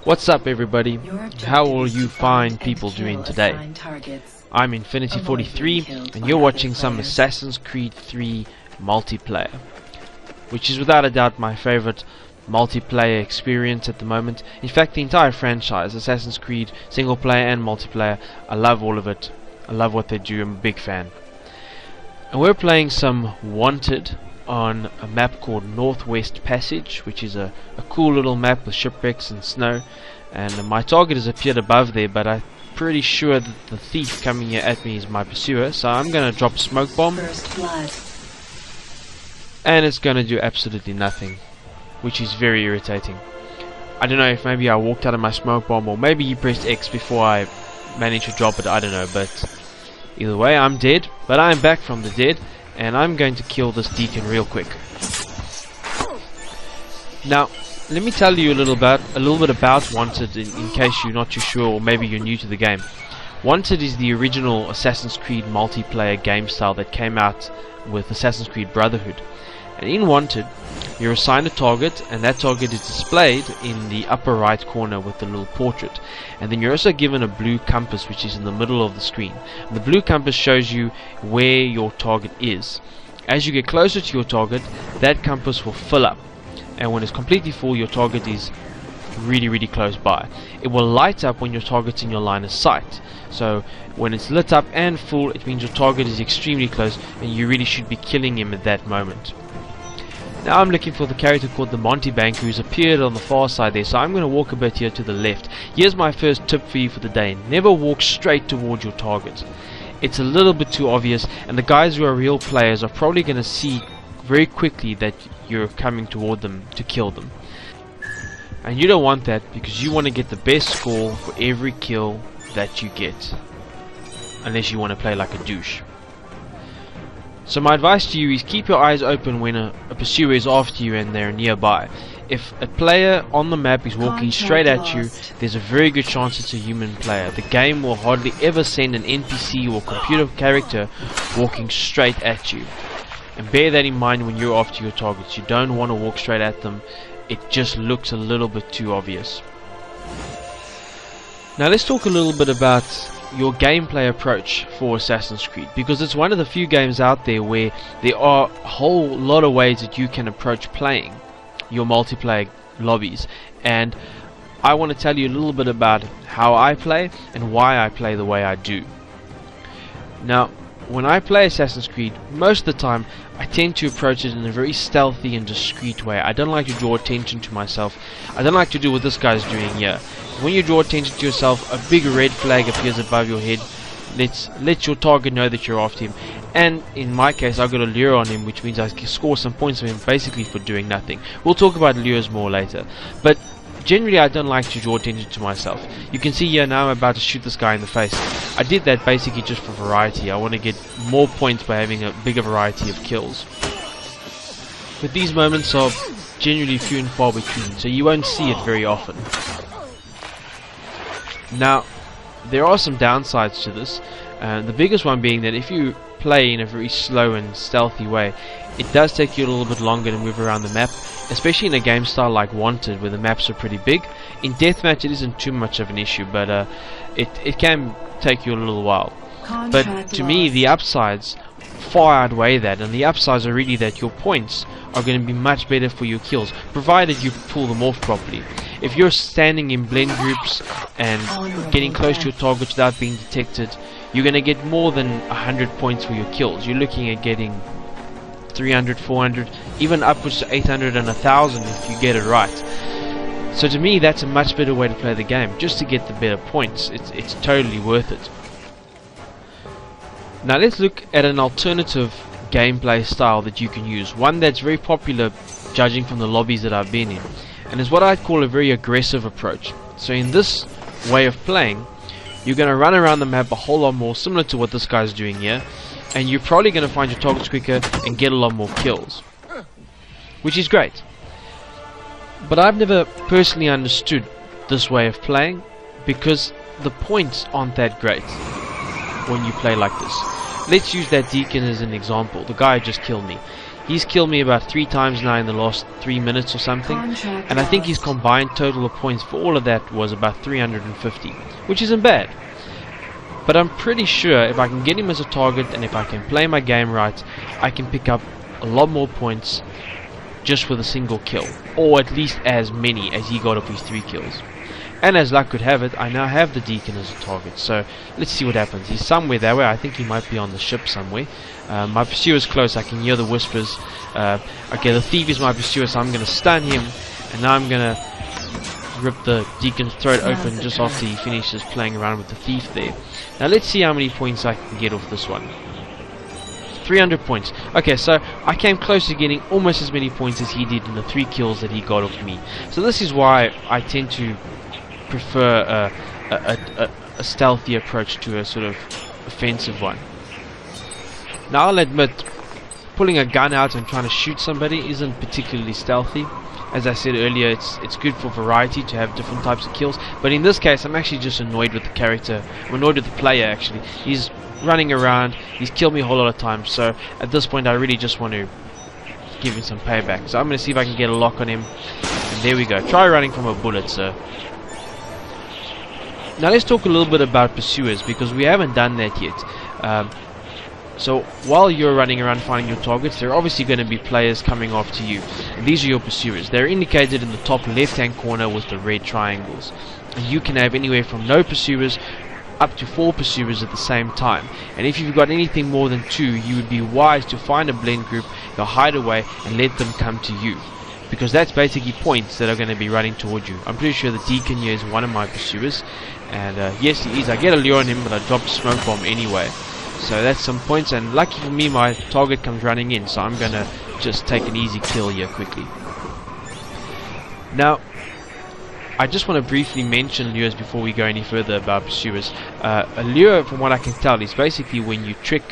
What's up everybody, how are you fine people doing today? I'm Infinity43 and you're watching some Assassin's Creed 3 multiplayer, which is without a doubt my favorite multiplayer experience at the moment. In fact, the entire franchise, Assassin's Creed, single player and multiplayer, I love all of it. I love what they do, I'm a big fan. And we're playing some Wanted on a map called Northwest Passage, which is a cool little map with shipwrecks and snow, and my target has appeared above there, but I'm pretty sure that the thief coming here at me is my pursuer, so I'm gonna drop a smoke bomb and it's gonna do absolutely nothing, which is very irritating. I don't know if maybe I walked out of my smoke bomb or maybe you pressed X before I managed to drop it, I don't know, but either way I'm dead, but I'm back from the dead and I'm going to kill this deacon real quick. Now, let me tell you a little bit about Wanted in case you're not too sure or maybe you're new to the game. Wanted is the original Assassin's Creed multiplayer game style that came out with Assassin's Creed Brotherhood. And in Wanted, you're assigned a target, and that target is displayed in the upper right corner with the little portrait. And then you're also given a blue compass which is in the middle of the screen. And the blue compass shows you where your target is. As you get closer to your target, that compass will fill up. And when it's completely full, your target is really close by. It will light up when your target's in your line of sight. So when it's lit up and full, it means your target is extremely close and you really should be killing him at that moment. Now I'm looking for the character called the Monty Bank, who's appeared on the far side there, so I'm going to walk a bit here to the left. Here's my first tip for you for the day: never walk straight towards your target. It's a little bit too obvious, and the guys who are real players are probably going to see very quickly that you're coming toward them to kill them. And you don't want that, because you want to get the best score for every kill that you get, unless you want to play like a douche. So my advice to you is keep your eyes open when a pursuer is after you and they're nearby. If a player on the map is walking straight at you, there's a very good chance it's a human player. The game will hardly ever send an NPC or computer character walking straight at you. And bear that in mind when you're after your targets. You don't want to walk straight at them. It just looks a little bit too obvious. Now let's talk a little bit about your gameplay approach for Assassin's Creed, because it's one of the few games out there where there are a whole lot of ways that you can approach playing your multiplayer lobbies, and I want to tell you a little bit about how I play and why I play the way I do. Now, when I play Assassin's Creed, most of the time I tend to approach it in a very stealthy and discreet way. I don't like to draw attention to myself. I don't like to do what this guy's doing here. When you draw attention to yourself, a big red flag appears above your head. Let your target know that you're after him. And in my case, I got a lure on him, which means I can score some points for him basically for doing nothing. We'll talk about lures more later. But generally I don't like to draw attention to myself. You can see here now I'm about to shoot this guy in the face. I did that basically just for variety. I want to get more points by having a bigger variety of kills. But these moments are generally few and far between, so you won't see it very often. Now, there are some downsides to this. The biggest one being that if you play in a very slow and stealthy way, it does take you a little bit longer to move around the map, especially in a game style like Wanted where the maps are pretty big. In Deathmatch it isn't too much of an issue, but it can take you a little while. But to me the upsides far outweigh that, and the upsides are really that your points are going to be much better for your kills, provided you pull them off properly. If you're standing in blend groups and getting close to your target without being detected, you're going to get more than 100 points for your kills. You're looking at getting 300, 400, even upwards to 800 and 1000 if you get it right. So to me that's a much better way to play the game, just to get the better points. It's totally worth it. Now let's look at an alternative gameplay style that you can use, one that's very popular judging from the lobbies that I've been in, and is what I'd call a very aggressive approach. So in this way of playing, you're going to run around the map a whole lot more, similar to what this guy's doing here, and you're probably going to find your targets quicker and get a lot more kills, which is great. But I've never personally understood this way of playing, because the points aren't that great when you play like this. Let's use that deacon as an example. The guy just killed me. He's killed me about 3 times now in the last 3 minutes or something, and I think his combined total of points for all of that was about 350, which isn't bad. But I'm pretty sure if I can get him as a target and if I can play my game right, I can pick up a lot more points just with a single kill, or at least as many as he got off his 3 kills. And as luck could have it, I now have the Deacon as a target, so let's see what happens. He's somewhere that way. I think he might be on the ship somewhere. My pursuer's close, I can hear the whispers. Okay, the thief is my pursuer, so I'm going to stun him, and now I'm going to rip the Deacon's throat open just after he finishes playing around with the thief there. Now let's see how many points I can get off this one. 300 points. Okay, so I came close to getting almost as many points as he did in the 3 kills that he got off me. So this is why I tend to prefer a stealthy approach to a sort of offensive one. Now I'll admit, pulling a gun out and trying to shoot somebody isn't particularly stealthy. As I said earlier, it's good for variety to have different types of kills, but in this case I'm actually just annoyed with the character. I'm annoyed with the player actually. He's running around, he's killed me a whole lot of times, so at this point I really just want to give him some payback. So I'm going to see if I can get a lock on him, and there we go. Try running from a bullet, sir. Now let's talk a little bit about pursuers, because we haven't done that yet. So while you're running around finding your targets, there are obviously going to be players coming after you, and these are your pursuers. They're indicated in the top left hand corner with the red triangles, and you can have anywhere from no pursuers up to 4 pursuers at the same time. And if you've got anything more than 2, you would be wise to find a blend group, your hideaway, and let them come to you, because that's basically points that are going to be running toward you. I'm pretty sure the Deacon here is one of my pursuers, and yes he is. I get a lure on him, but I dropped a smoke bomb anyway, so that's some points. And lucky for me, my target comes running in, so I'm gonna just take an easy kill here quickly. Now I just want to briefly mention lures before we go any further about pursuers. A lure, from what I can tell, is basically when you trick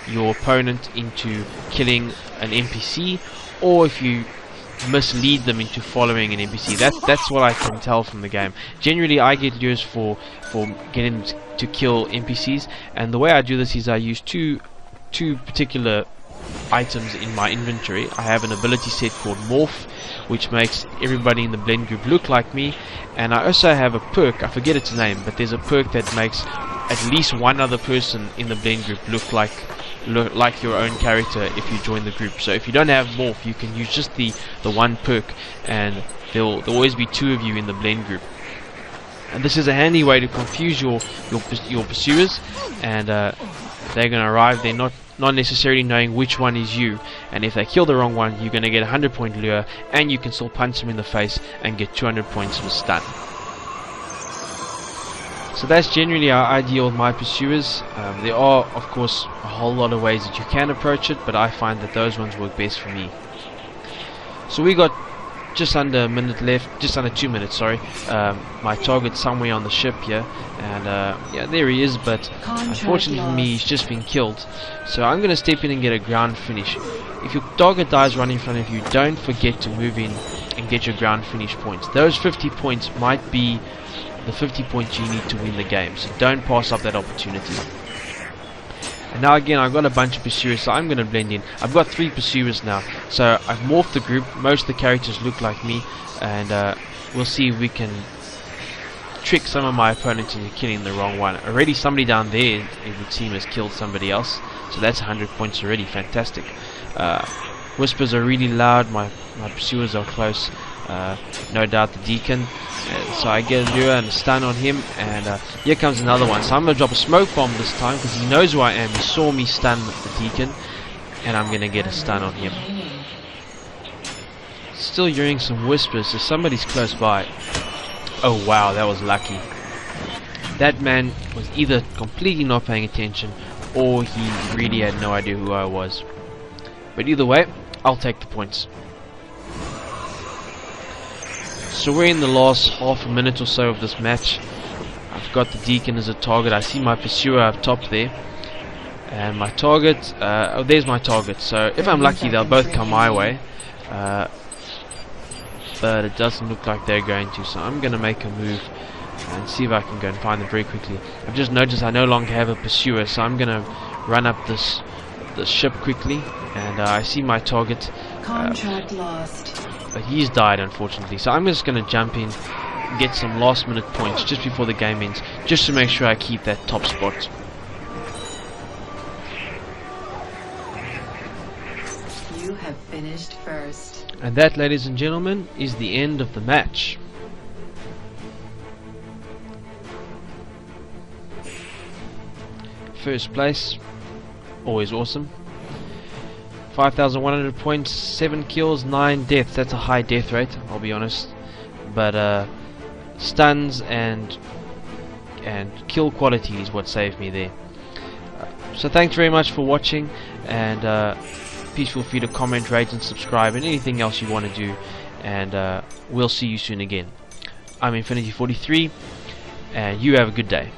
your opponent into killing an NPC, or if you mislead them into following an NPC. That's what I can tell from the game. Generally I get lures for getting to kill NPCs, and the way I do this is I use two particular items in my inventory. I have an ability set called Morph, which makes everybody in the blend group look like me, and I also have a perk, I forget its name, but there's a perk that makes at least one other person in the blend group look like your own character if you join the group. So if you don't have Morph, you can use just the one perk, and there'll always be 2 of you in the blend group. And this is a handy way to confuse your pursuers, and they're going to arrive there not necessarily knowing which one is you, and if they kill the wrong one, you're going to get a 100-point lure, and you can still punch them in the face and get 200 points for stun. So that's generally how I deal with my pursuers. There are of course a whole lot of ways that you can approach it, but I find that those ones work best for me. So we got just under a minute left, just under 2 minutes, sorry. My target's somewhere on the ship here, and yeah, there he is, but unfortunately for me he's just been killed. So I'm going to step in and get a ground finish. If your target dies right in front of you, don't forget to move in and get your ground finish points. Those 50 points might be the 50 points you need to win the game, so don't pass up that opportunity. And now again, I've got a bunch of pursuers, so I'm going to blend in. I've got 3 pursuers now, so I've morphed the group. Most of the characters look like me, and we'll see if we can trick some of my opponents into killing the wrong one. Already somebody down there, it would seem, has killed somebody else, so that's 100 points already. Fantastic. Whispers are really loud, my pursuers are close. No doubt the Deacon, so I get a lure and a stun on him, and here comes another one. So I'm going to drop a smoke bomb this time, because he knows who I am. He saw me stun the Deacon, and I'm going to get a stun on him. Still hearing some whispers, so somebody's close by. Oh wow, that was lucky. That man was either completely not paying attention, or he really had no idea who I was. But either way, I'll take the points. So we're in the last half a minute or so of this match. I've got the Deacon as a target. I see my pursuer up top there, and my target, oh, there's my target. So if I'm lucky, they'll both come my way, but it doesn't look like they're going to, so I'm going to make a move and see if I can go and find them very quickly. I've just noticed I no longer have a pursuer, so I'm going to run up this ship quickly and I see my target. Contract lost. But he's died, unfortunately. So I'm just going to jump in, get some last minute points just before the game ends, just to make sure I keep that top spot. You have finished first. And that, ladies and gentlemen, is the end of the match. First place, always awesome. 5,100 points, 7 kills, 9 deaths. That's a high death rate, I'll be honest. But stuns and kill quality is what saved me there. So thanks very much for watching, and please feel free to comment, rate and subscribe and anything else you want to do, and we'll see you soon again. I'm Infinity43, and you have a good day.